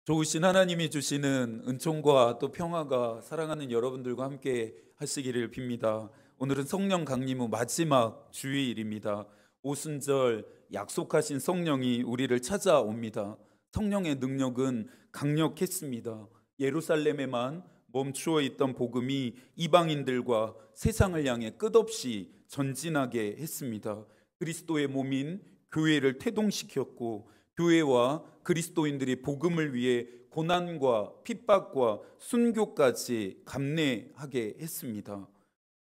좋으신 하나님이 주시는 은총과 또 평화가 사랑하는 여러분들과 함께 하시기를 빕니다. 오늘은 성령 강림 후 마지막 주일입니다. 오순절 약속하신 성령이 우리를 찾아옵니다. 성령의 능력은 강력했습니다. 예루살렘에만 멈추어 있던 복음이 이방인들과 세상을 향해 끝없이 전진하게 했습니다. 그리스도의 몸인 교회를 태동시켰고, 교회와 그리스도인들이 복음을 위해 고난과 핍박과 순교까지 감내하게 했습니다.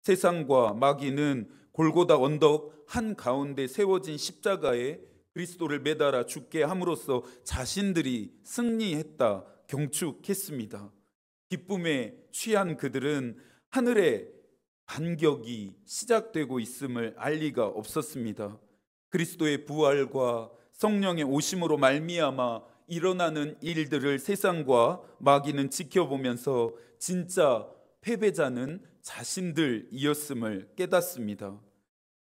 세상과 마귀는 골고다 언덕 한가운데 세워진 십자가에 그리스도를 매달아 죽게 함으로써 자신들이 승리했다 경축했습니다. 기쁨에 취한 그들은 하늘의 반격이 시작되고 있음을 알 리가 없었습니다. 그리스도의 부활과 성령의 오심으로 말미암아 일어나는 일들을 세상과 마귀는 지켜보면서 진짜 패배자는 자신들이었음을 깨닫습니다.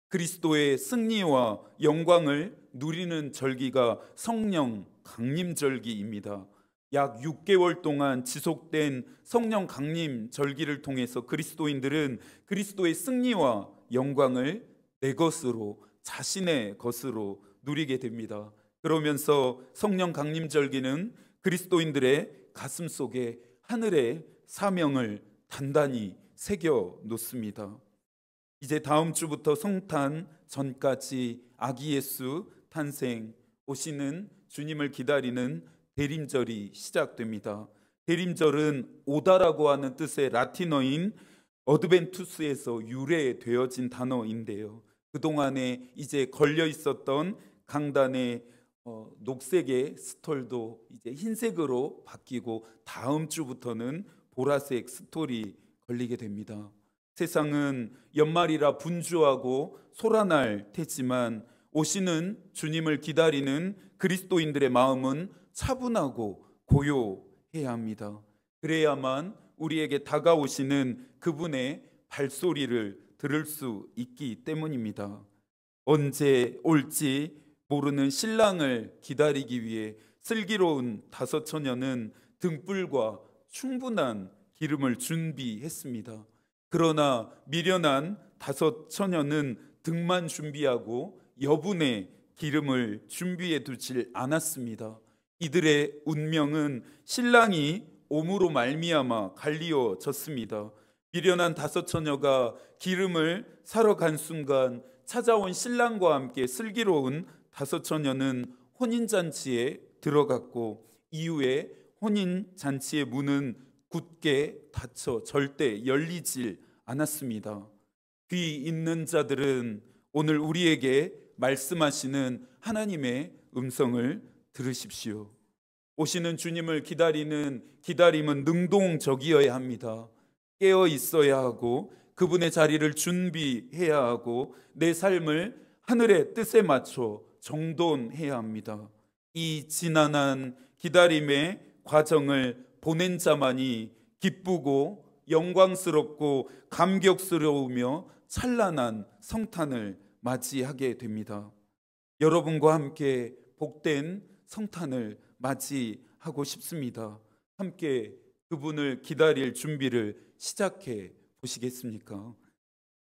그리스도의 승리와 영광을 누리는 절기가 성령 강림절기입니다. 약 6개월 동안 지속된 성령 강림 절기를 통해서 그리스도인들은 그리스도의 승리와 영광을 내 것으로, 자신의 것으로 누리게 됩니다. 그러면서 성령 강림 절기는 그리스도인들의 가슴 속에 하늘의 사명을 단단히 새겨 놓습니다. 이제 다음 주부터 성탄 전까지 아기 예수 탄생, 오시는 주님을 기다리는 대림절이 시작됩니다. 대림절은 오다라고 하는 뜻의 라틴어인 어드벤투스에서 유래되어진 단어인데요. 그동안에 이제 걸려 있었던 강단의 녹색의 스톨도 이제 흰색으로 바뀌고 다음 주부터는 보라색 스톨이 걸리게 됩니다. 세상은 연말이라 분주하고 소란할 테지만 오시는 주님을 기다리는 그리스도인들의 마음은 차분하고 고요해야 합니다. 그래야만 우리에게 다가오시는 그분의 발소리를 들을 수 있기 때문입니다. 언제 올지 모르는 신랑을 기다리기 위해 슬기로운 다섯 처녀는 등불과 충분한 기름을 준비했습니다. 그러나 미련한 다섯 처녀는 등만 준비하고 여분의 기름을 준비해 두질 않았습니다. 이들의 운명은 신랑이 옴으로 말미암아 갈리어졌습니다. 미련한 다섯 처녀가 기름을 사러 간 순간 찾아온 신랑과 함께 슬기로운 다섯 처녀는 혼인잔치에 들어갔고, 이후에 혼인잔치의 문은 굳게 닫혀 절대 열리질 않았습니다. 귀 있는 자들은 오늘 우리에게 말씀하시는 하나님의 음성을 들으십시오. 오시는 주님을 기다리는 기다림은 능동적이어야 합니다. 깨어 있어야 하고 그분의 자리를 준비해야 하고 내 삶을 하늘의 뜻에 맞춰 정돈해야 합니다. 이 지난한 기다림의 과정을 보낸 자만이 기쁘고 영광스럽고 감격스러우며 찬란한 성탄을 맞이하게 됩니다. 여러분과 함께 복된 성탄을 맞이하고 싶습니다. 함께 그분을 기다릴 준비를 시작해 보시겠습니까?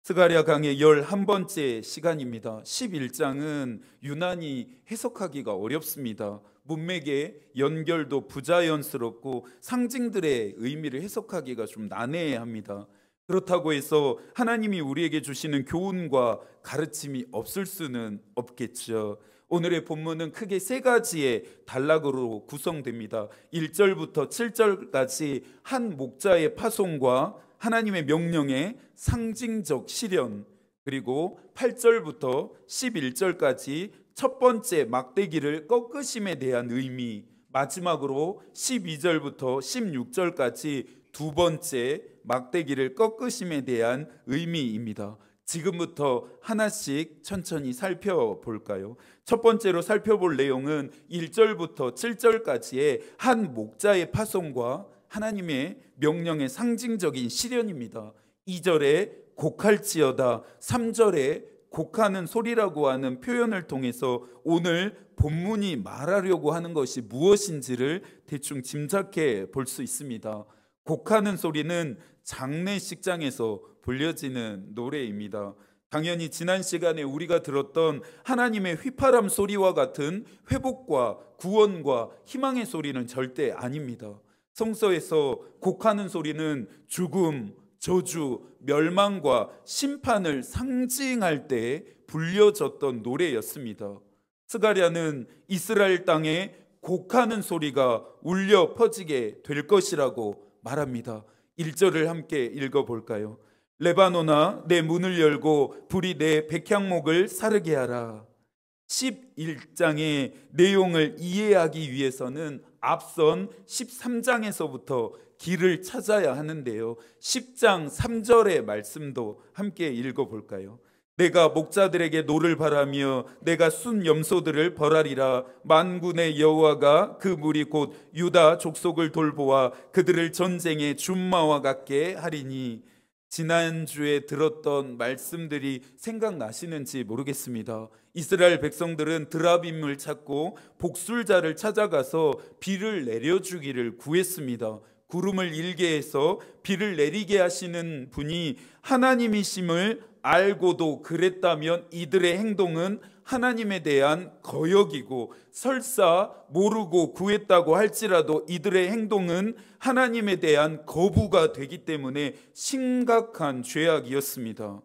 스가랴 강의 11번째 시간입니다. 11장은 유난히 해석하기가 어렵습니다. 문맥의 연결도 부자연스럽고 상징들의 의미를 해석하기가 좀 난해합니다. 그렇다고 해서 하나님이 우리에게 주시는 교훈과 가르침이 없을 수는 없겠죠. 오늘의 본문은 크게 세 가지의 단락으로 구성됩니다. 1절부터 7절까지 한 목자의 파송과 하나님의 명령의 상징적 실현, 그리고 8절부터 11절까지 첫 번째 막대기를 꺾으심에 대한 의미, 마지막으로 12절부터 16절까지 두 번째 막대기를 꺾으심에 대한 의미입니다. 지금부터 하나씩 천천히 살펴볼까요? 첫 번째로 살펴볼 내용은 1절부터 7절까지의 한 목자의 파송과 하나님의 명령의 상징적인 실현입니다. 2절에 곡할지어다, 3절에 곡하는 소리라고 하는 표현을 통해서 오늘 본문이 말하려고 하는 것이 무엇인지를 대충 짐작해 볼 수 있습니다. 곡하는 소리는 장례식장에서 불려지는 노래입니다. 당연히 지난 시간에 우리가 들었던 하나님의 휘파람 소리와 같은 회복과 구원과 희망의 소리는 절대 아닙니다. 성서에서 곡하는 소리는 죽음, 저주, 멸망과 심판을 상징할 때 불려졌던 노래였습니다. 스가랴는 이스라엘 땅에 곡하는 소리가 울려 퍼지게 될 것이라고 말합니다. 1절을 함께 읽어볼까요? 레바논아, 내 문을 열고 불이 내 백향목을 사르게 하라. 11장의 내용을 이해하기 위해서는 앞선 13장에서부터 길을 찾아야 하는데요, 10장 3절의 말씀도 함께 읽어볼까요? 내가 목자들에게 노를 바라며 내가 순 염소들을 벌하리라. 만군의 여호와가 그 무리 곧 유다 족속을 돌보아 그들을 전쟁의 준마와 같게 하리니. 지난주에 들었던 말씀들이 생각나시는지 모르겠습니다. 이스라엘 백성들은 드라빔을 찾고 복술자를 찾아가서 비를 내려주기를 구했습니다. 구름을 일게 해서 비를 내리게 하시는 분이 하나님이심을 알고도 그랬다면 이들의 행동은 하나님에 대한 거역이고, 설사 모르고 구했다고 할지라도 이들의 행동은 하나님에 대한 거부가 되기 때문에 심각한 죄악이었습니다.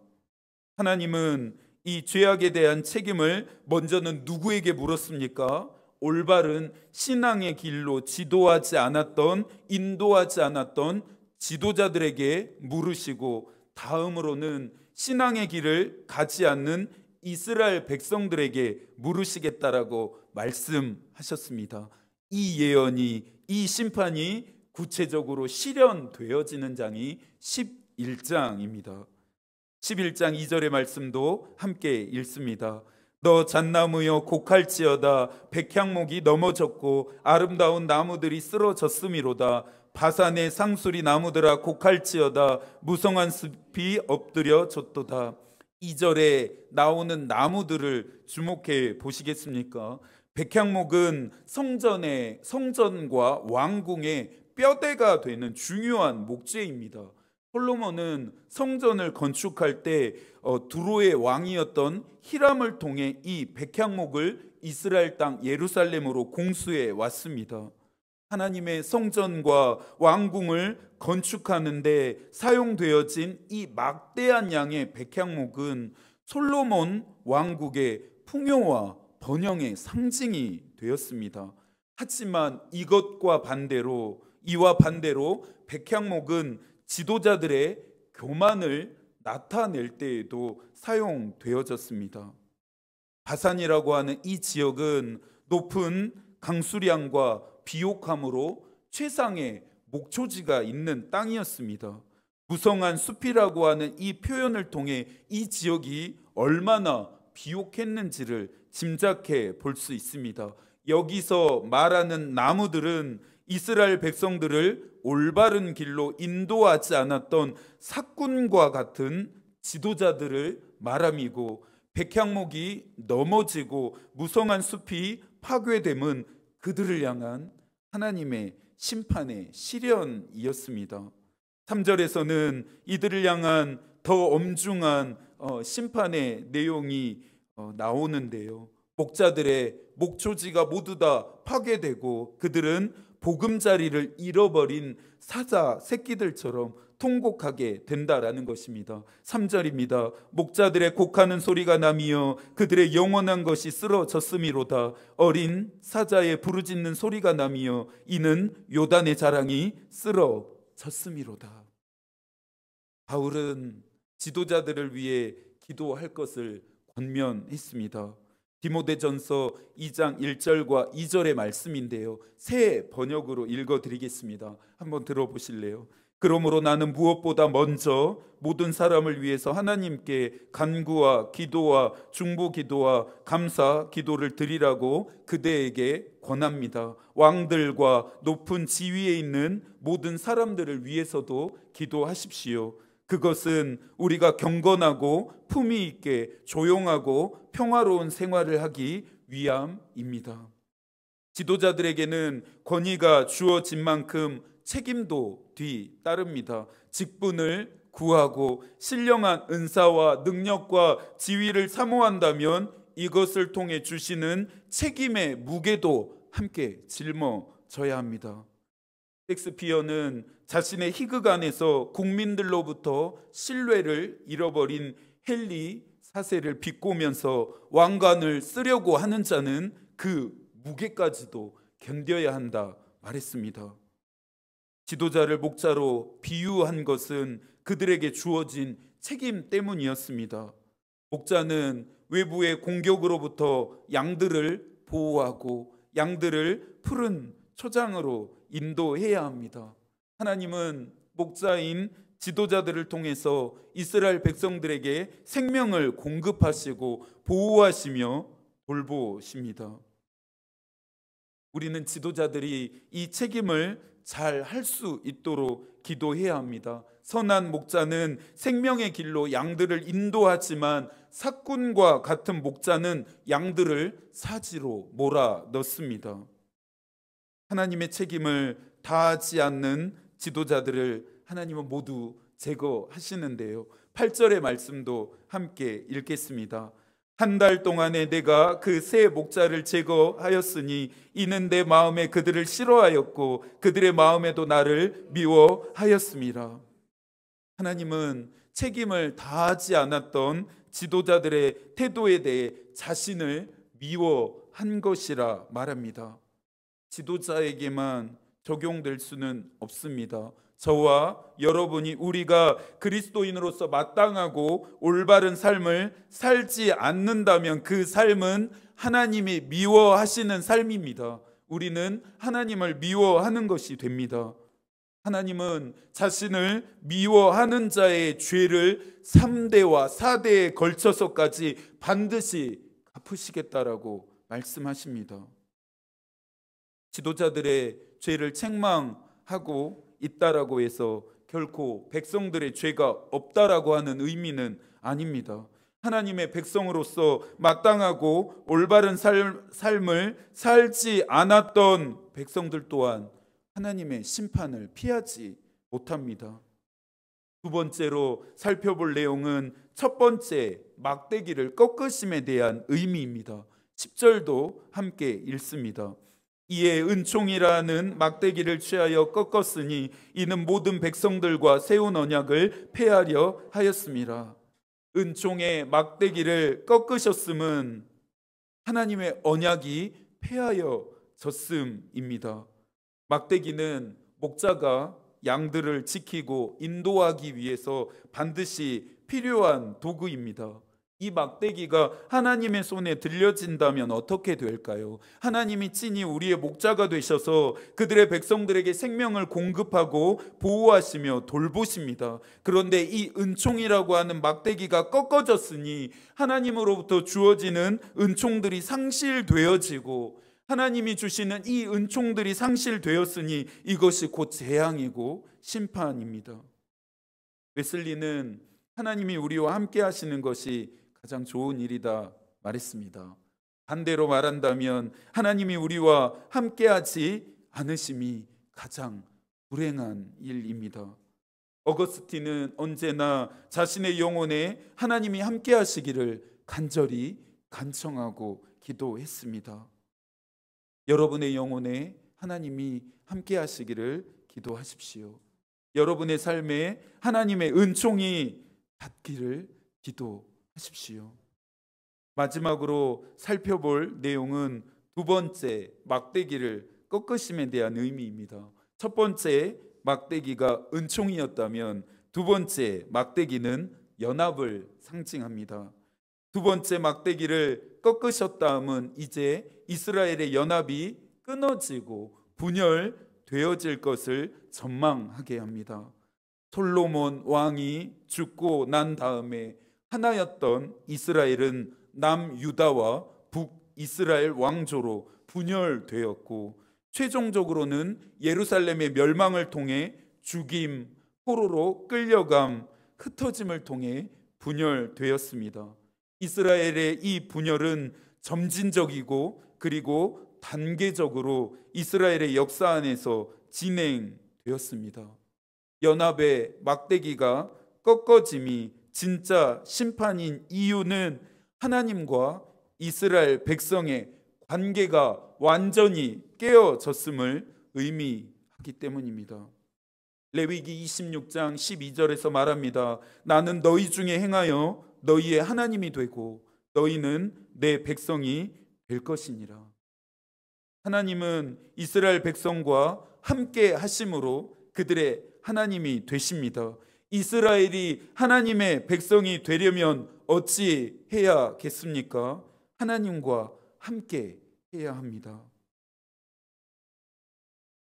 하나님은 이 죄악에 대한 책임을 먼저는 누구에게 물었습니까? 올바른 신앙의 길로 지도하지 않았던, 인도하지 않았던 지도자들에게 물으시고, 다음으로는 신앙의 길을 가지 않는 이스라엘 백성들에게 물으시겠다라고 말씀하셨습니다. 이 예언이, 이 심판이 구체적으로 실현되어지는 장이 11장입니다. 11장 2절의 말씀도 함께 읽습니다. 너 잣나무여 곡할지어다. 백향목이 넘어졌고 아름다운 나무들이 쓰러졌음이로다. 바산의 상수리 나무들아 곡할지어다. 무성한 숲이 엎드려졌도다. 2절에 나오는 나무들을 주목해 보시겠습니까? 백향목은 성전과 왕궁의 뼈대가 되는 중요한 목재입니다. 솔로몬은 성전을 건축할 때 두로의 왕이었던 히람을 통해 이 백향목을 이스라엘 땅 예루살렘으로 공수해 왔습니다. 하나님의 성전과 왕궁을 건축하는데 사용되어진 이 막대한 양의 백향목은 솔로몬 왕국의 풍요와 번영의 상징이 되었습니다. 하지만 이와 반대로 백향목은 지도자들의 교만을 나타낼 때에도 사용되어졌습니다. 바산이라고 하는 이 지역은 높은 강수량과 비옥함으로 최상의 목초지가 있는 땅이었습니다. 무성한 숲이라고 하는 이 표현을 통해 이 지역이 얼마나 비옥했는지를 짐작해 볼 수 있습니다. 여기서 말하는 나무들은 이스라엘 백성들을 올바른 길로 인도하지 않았던 사꾼과 같은 지도자들을 말함이고, 백향목이 넘어지고 무성한 숲이 파괴됨은 그들을 향한 하나님의 심판의 시련이었습니다. 3절에서는 이들을 향한 더 엄중한 심판의 내용이 나오는데요, 목자들의 목초지가 모두 다 파괴되고 그들은 보금자리를 잃어버린 사자 새끼들처럼 통곡하게 된다라는 것입니다. 3절입니다. 목자들의 곡하는 소리가 나며 그들의 영원한 것이 쓰러졌음이로다. 어린 사자의 부르짖는 소리가 나며 이는 요단의 자랑이 쓰러졌음이로다. 바울은 지도자들을 위해 기도할 것을 권면했습니다. 디모데전서 2장 1절과 2절의 말씀인데요, 새 번역으로 읽어드리겠습니다. 한번 들어보실래요? 그러므로 나는 무엇보다 먼저 모든 사람을 위해서 하나님께 간구와 기도와 중보 기도와 감사 기도를 드리라고 그대에게 권합니다. 왕들과 높은 지위에 있는 모든 사람들을 위해서도 기도하십시오. 그것은 우리가 경건하고 품위 있게 조용하고 평화로운 생활을 하기 위함입니다. 지도자들에게는 권위가 주어진 만큼 책임도 뒤따릅니다. 직분을 구하고 신령한 은사와 능력과 지위를 사모한다면 이것을 통해 주시는 책임의 무게도 함께 짊어져야 합니다. 셰익스피어는 자신의 희극 안에서 국민들로부터 신뢰를 잃어버린 헨리 4세를 비꼬면서 왕관을 쓰려고 하는 자는 그 무게까지도 견뎌야 한다 말했습니다. 지도자를 목자로 비유한 것은 그들에게 주어진 책임 때문이었습니다. 목자는 외부의 공격으로부터 양들을 보호하고 양들을 푸른 초장으로 인도해야 합니다. 하나님은 목자인 지도자들을 통해서 이스라엘 백성들에게 생명을 공급하시고 보호하시며 돌보십니다. 우리는 지도자들이 이 책임을 잘 할 수 있도록 기도해야 합니다. 선한 목자는 생명의 길로 양들을 인도하지만 사꾼과 같은 목자는 양들을 사지로 몰아넣습니다. 하나님의 책임을 다하지 않는 지도자들을 하나님은 모두 제거하시는데요. 8절의 말씀도 함께 읽겠습니다. 한 달 동안에 내가 그 세 목자를 제거하였으니 이는 내 마음에 그들을 싫어하였고 그들의 마음에도 나를 미워하였습니다. 하나님은 책임을 다하지 않았던 지도자들의 태도에 대해 자신을 미워한 것이라 말합니다. 지도자에게만 적용될 수는 없습니다. 저와 여러분이 우리가 그리스도인으로서 마땅하고 올바른 삶을 살지 않는다면 그 삶은 하나님이 미워하시는 삶입니다. 우리는 하나님을 미워하는 것이 됩니다. 하나님은 자신을 미워하는 자의 죄를 3대와 4대에 걸쳐서까지 반드시 갚으시겠다라고 말씀하십니다. 지도자들의 죄를 책망하고 있다라고 해서 결코 백성들의 죄가 없다라고 하는 의미는 아닙니다. 하나님의 백성으로서 마땅하고 올바른 삶을 살지 않았던 백성들 또한 하나님의 심판을 피하지 못합니다. 두 번째로 살펴볼 내용은 첫 번째 막대기를 꺾으심에 대한 의미입니다. 10절도 함께 읽습니다. 이에 은총이라는 막대기를 취하여 꺾었으니 이는 모든 백성들과 세운 언약을 폐하려 하였습니다. 은총의 막대기를 꺾으셨음은 하나님의 언약이 폐하여졌음입니다. 막대기는 목자가 양들을 지키고 인도하기 위해서 반드시 필요한 도구입니다. 이 막대기가 하나님의 손에 들려진다면 어떻게 될까요? 하나님이 친히 우리의 목자가 되셔서 그들의 백성들에게 생명을 공급하고 보호하시며 돌보십니다. 그런데 이 은총이라고 하는 막대기가 꺾어졌으니 하나님으로부터 주어지는 은총들이 상실되어지고 하나님이 주시는 이 은총들이 상실되었으니 이것이 곧 재앙이고 심판입니다. 웨슬리는 하나님이 우리와 함께 하시는 것이 가장 좋은 일이다 말했습니다. 반대로 말한다면 하나님이 우리와 함께하지 않으심이 가장 불행한 일입니다. 어거스틴은 언제나 자신의 영혼에 하나님이 함께하시기를 간절히 간청하고 기도했습니다. 여러분의 영혼에 하나님이 함께하시기를 기도하십시오. 여러분의 삶에 하나님의 은총이 닿기를 기도하십시오. 마지막으로 살펴볼 내용은 두 번째 막대기를 꺾으심에 대한 의미입니다. 첫 번째 막대기가 은총이었다면 두 번째 막대기는 연합을 상징합니다. 두 번째 막대기를 꺾으셨다음은 이제 이스라엘의 연합이 끊어지고 분열되어질 것을 전망하게 합니다. 솔로몬 왕이 죽고 난 다음에 하나였던 이스라엘은 남유다와 북이스라엘 왕조로 분열되었고 최종적으로는 예루살렘의 멸망을 통해 죽임, 포로로 끌려감, 흩어짐을 통해 분열되었습니다. 이스라엘의 이 분열은 점진적이고 그리고 단계적으로 이스라엘의 역사 안에서 진행되었습니다. 연합의 막대기가 꺾어짐이 진짜 심판인 이유는 하나님과 이스라엘 백성의 관계가 완전히 깨어졌음을 의미하기 때문입니다. 레위기 26장 12절에서 말합니다. 나는 너희 중에 행하여 너희의 하나님이 되고 너희는 내 백성이 될 것이니라. 하나님은 이스라엘 백성과 함께 하심으로 그들의 하나님이 되십니다. 이스라엘이 하나님의 백성이 되려면 어찌 해야겠습니까? 하나님과 함께 해야 합니다.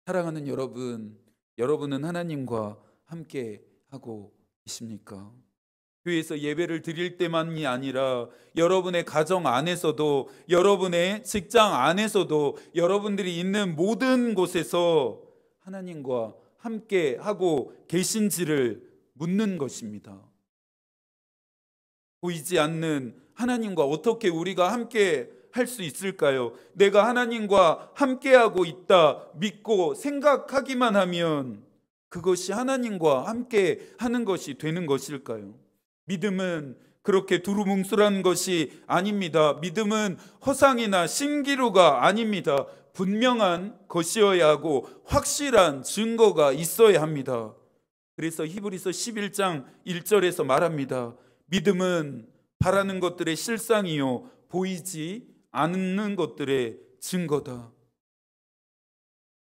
사랑하는 여러분, 여러분은 하나님과 함께 하고 계십니까? 교회에서 예배를 드릴 때만이 아니라 여러분의 가정 안에서도, 여러분의 직장 안에서도, 여러분들이 있는 모든 곳에서 하나님과 함께 하고 계신지를 묻는 것입니다. 보이지 않는 하나님과 어떻게 우리가 함께 할 수 있을까요? 내가 하나님과 함께하고 있다 믿고 생각하기만 하면 그것이 하나님과 함께 하는 것이 되는 것일까요? 믿음은 그렇게 두루뭉술한 것이 아닙니다. 믿음은 허상이나 신기루가 아닙니다. 분명한 것이어야 하고 확실한 증거가 있어야 합니다. 그래서 히브리서 11장 1절에서 말합니다. 믿음은 바라는 것들의 실상이요 보이지 않는 것들의 증거다.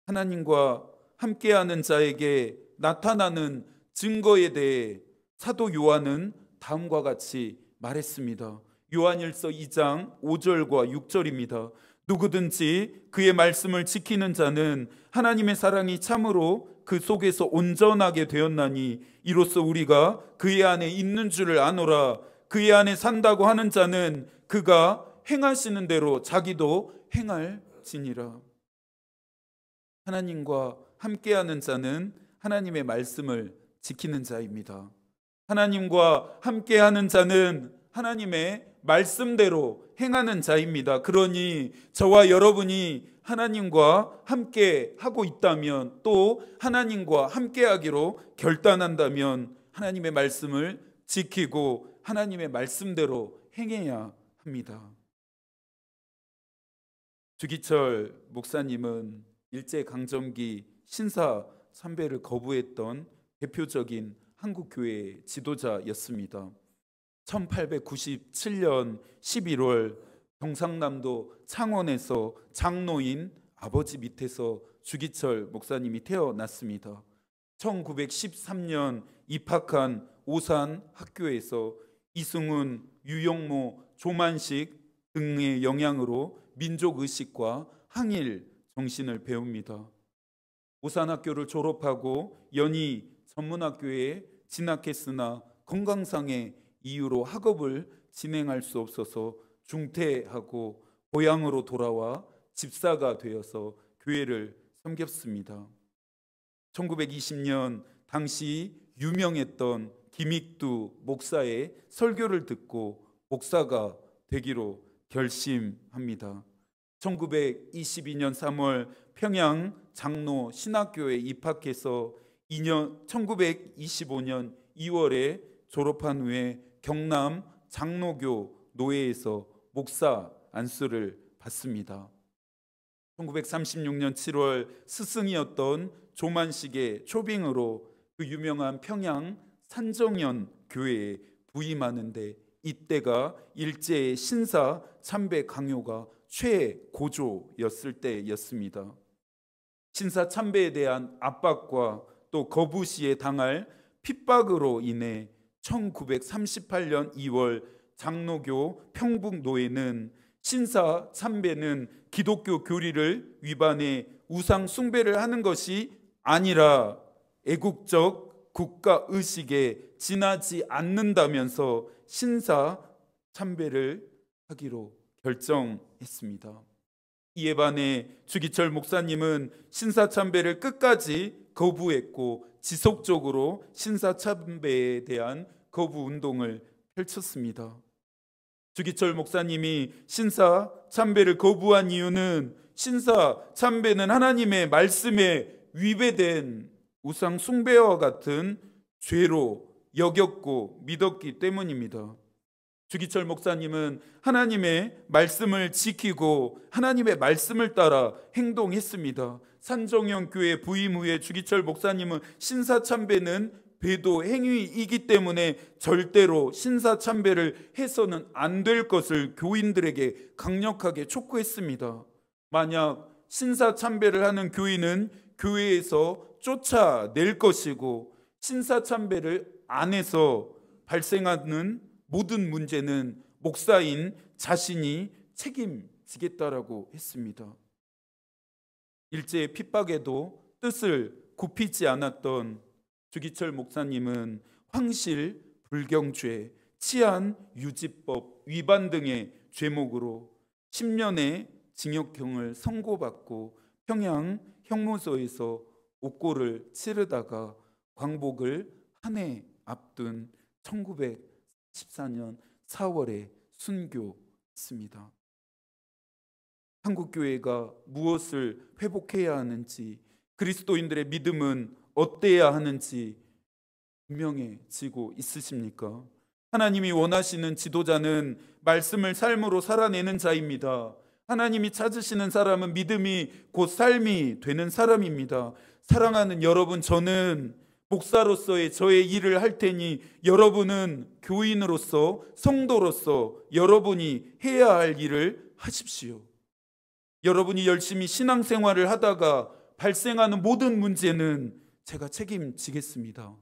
하나님과 함께하는 자에게 나타나는 증거에 대해 사도 요한은 다음과 같이 말했습니다. 요한일서 2장 5절과 6절입니다. 누구든지 그의 말씀을 지키는 자는 하나님의 사랑이 참으로 그 속에서 온전하게 되었나니 이로써 우리가 그의 안에 있는 줄을 아노라. 그의 안에 산다고 하는 자는 그가 행하시는 대로 자기도 행할지니라. 하나님과 함께하는 자는 하나님의 말씀을 지키는 자입니다. 하나님과 함께하는 자는 하나님의 말씀대로 행하는 자입니다. 그러니 저와 여러분이 하나님과 함께 하고 있다면, 또 하나님과 함께 하기로 결단한다면 하나님의 말씀을 지키고 하나님의 말씀대로 행해야 합니다. 주기철 목사님은 일제강점기 신사 참배를 거부했던 대표적인 한국교회 지도자였습니다. 1897년 11월 경상남도 창원에서 장로인 아버지 밑에서 주기철 목사님이 태어났습니다. 1913년 입학한 오산 학교에서 이승훈, 유영모, 조만식 등의 영향으로 민족의식과 항일 정신을 배웁니다. 오산학교를 졸업하고 연희 전문학교에 진학했으나 건강상의 이유로 학업을 진행할 수 없어서 중퇴하고 고향으로 돌아와 집사가 되어서 교회를 섬겼습니다. 1920년 당시 유명했던 김익두 목사의 설교를 듣고 목사가 되기로 결심합니다. 1922년 3월 평양 장로 신학교에 입학해서 1925년 2월에 졸업한 후에 경남 장로교 노회에서 목사 안수를 받습니다. 1936년 7월 스승이었던 조만식의 초빙으로 그 유명한 평양 산정연 교회에 부임하는데 이때가 일제의 신사 참배 강요가 최고조였을 때였습니다. 신사 참배에 대한 압박과 또 거부 시에 당할 핍박으로 인해 1938년 2월 장로교 평북노회는 신사 참배는 기독교 교리를 위반해 우상 숭배를 하는 것이 아니라 애국적 국가의식에 지나지 않는다면서 신사 참배를 하기로 결정했습니다. 이에 반해 주기철 목사님은 신사참배를 끝까지 거부했고 지속적으로 신사참배에 대한 거부 운동을 펼쳤습니다. 주기철 목사님이 신사참배를 거부한 이유는 신사참배는 하나님의 말씀에 위배된 우상 숭배와 같은 죄로 여겼고 믿었기 때문입니다. 주기철 목사님은 하나님의 말씀을 지키고 하나님의 말씀을 따라 행동했습니다. 산정형 교회 부임 후에 주기철 목사님은 신사참배는 배도 행위이기 때문에 절대로 신사참배를 해서는 안 될 것을 교인들에게 강력하게 촉구했습니다. 만약 신사참배를 하는 교인은 교회에서 쫓아낼 것이고, 신사참배를 안 해서 발생하는 모든 문제는 목사인 자신이 책임지겠다라고 했습니다. 일제의 핍박에도 뜻을 굽히지 않았던 주기철 목사님은 황실 불경죄, 치안 유지법 위반 등의 죄목으로 10년의 징역형을 선고받고 평양 형무소에서 옥고를 치르다가 광복을 한 해 앞둔 1914년 4월에 순교했습니다. 한국교회가 무엇을 회복해야 하는지, 그리스도인들의 믿음은 어때야 하는지 분명해지고 있으십니까? 하나님이 원하시는 지도자는 말씀을 삶으로 살아내는 자입니다. 하나님이 찾으시는 사람은 믿음이 곧 삶이 되는 사람입니다. 사랑하는 여러분, 저는 목사로서의 저의 일을 할 테니 여러분은 교인으로서, 성도로서 여러분이 해야 할 일을 하십시오. 여러분이 열심히 신앙생활을 하다가 발생하는 모든 문제는 제가 책임지겠습니다.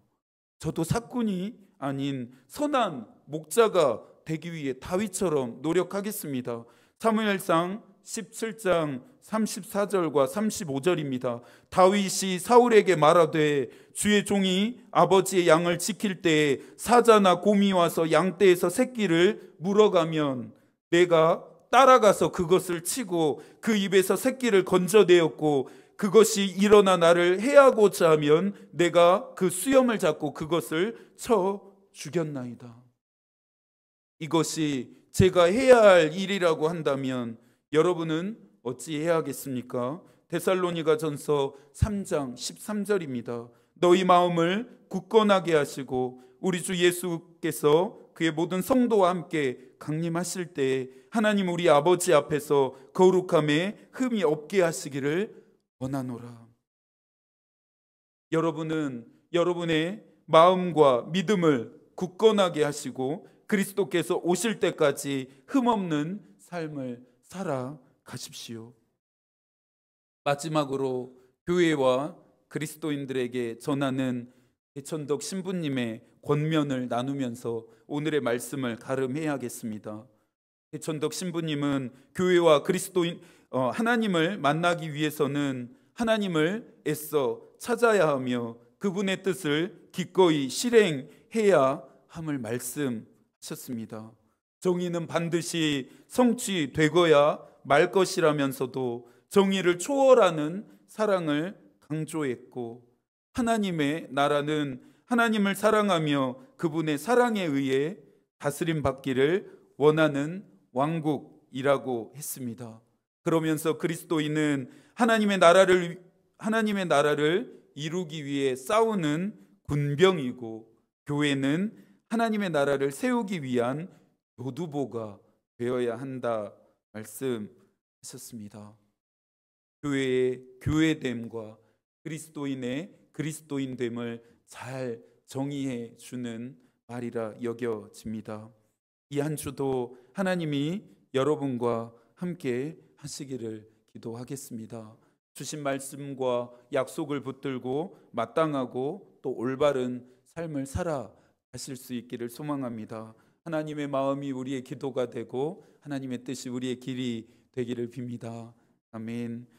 저도 사꾼이 아닌 선한 목자가 되기 위해 다윗처럼 노력하겠습니다. 사무엘상 17장 34절과 35절입니다. 다윗이 사울에게 말하되 주의 종이 아버지의 양을 지킬 때에 사자나 곰이 와서 양떼에서 새끼를 물어가면 내가 따라가서 그것을 치고 그 입에서 새끼를 건져내었고, 그것이 일어나 나를 해하고자 하면 내가 그 수염을 잡고 그것을 쳐 죽였나이다. 이것이 제가 해야 할 일이라고 한다면 여러분은 어찌 해야 하겠습니까? 데살로니가전서 3장 13절입니다. 너희 마음을 굳건하게 하시고 우리 주 예수께서 그의 모든 성도와 함께 강림하실 때 하나님 우리 아버지 앞에서 거룩함에 흠이 없게 하시기를 원하노라. 여러분은 여러분의 마음과 믿음을 굳건하게 하시고 그리스도께서 오실 때까지 흠없는 삶을 살아가십시오. 마지막으로 교회와 그리스도인들에게 전하는 대천덕 신부님의 권면을 나누면서 오늘의 말씀을 가름해야겠습니다. 대천덕 신부님은 교회와 그리스도인 하나님을 만나기 위해서는 하나님을 애써 찾아야 하며 그분의 뜻을 기꺼이 실행해야 함을 말씀하셨습니다. 정의는 반드시 성취되고야 말 것이라면서도 정의를 초월하는 사랑을 강조했고, 하나님의 나라는 하나님을 사랑하며 그분의 사랑에 의해 다스림 받기를 원하는 왕국이라고 했습니다. 그러면서 그리스도인은 하나님의 나라를 이루기 위해 싸우는 군병이고, 교회는 하나님의 나라를 세우기 위한 교두보가 되어야 한다 말씀하셨습니다. 교회의 교회됨과 그리스도인의 그리스도인됨을 잘 정의해 주는 말이라 여겨집니다. 이 한 주도 하나님이 여러분과 함께 하시기를 기도하겠습니다. 주신 말씀과 약속을 붙들고 마땅하고 또 올바른 삶을 살아가실 수 있기를 소망합니다. 하나님의 마음이 우리의 기도가 되고 하나님의 뜻이 우리의 길이 되기를 빕니다. 아멘.